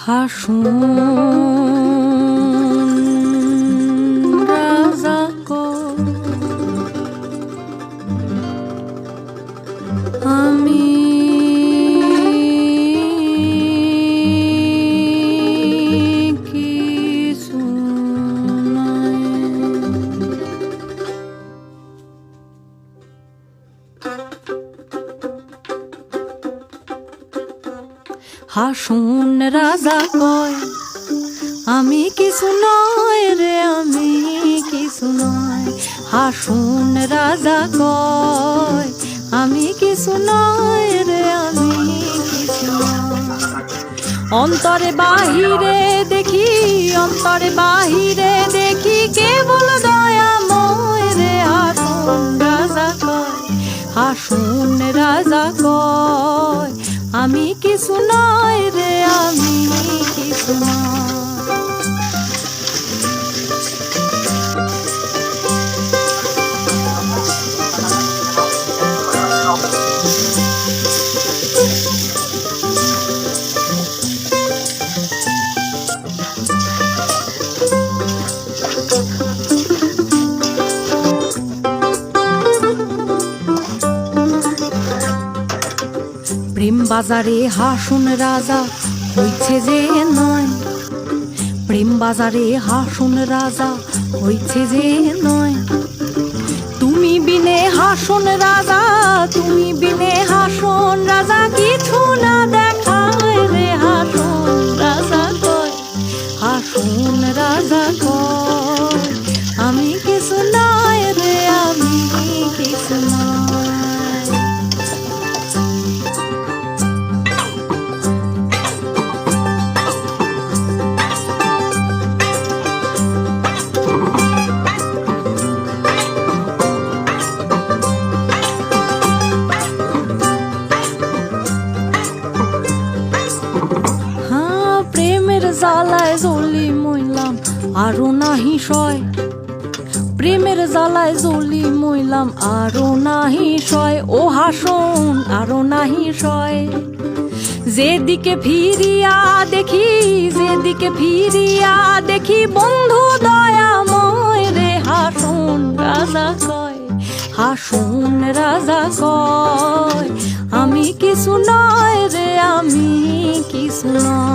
হাসুন রাজা আমি কিছু নাই। হাসুন রাজা কয় আমি কিছু নয় রে, আমি কিছু নয়। হাসুন রাজা কয় আমি কিছু নয় রে, আমি কিছু নয়। অন্তরে বাহিরে দেখি, অন্তরে বাহিরে দেখি কেবল দয়াময় রে। হাসুন রাজা কয়, হাসুন রাজা কয় আমি কিছু নয় রে, আমি কিছু নয়। প্রেম বাজারে হাসুন রাজা হইছে যে নয়, প্রেম বাজারে হাসুন রাজা হইছে যে নয়। তুমি বিনে হাসুন রাজা, তুমি বিনে হাসুন রাজা কিছু না দেখায় রে। হাসুন রাজা কয়, হাসুন রাজা কয় আমি কিছু নয় রে, আমি কিছু নয়। জ্বালায় জ্বলি মইলাম আরো নাহি সয়, প্রেমের জ্বালায় জ্বলি মইলাম আরো নাহি সয়। ও হাসুন আরো নাহি সয়। যেদিকে ফিরিয়া দেখি, যেদিকে ফিরিয়া দেখি বন্ধু দয়াময় রে। হাসুন রাজা কয়, হাসুন রাজা কয় আমি কিছু নয় রে, আমি কিছু নয়।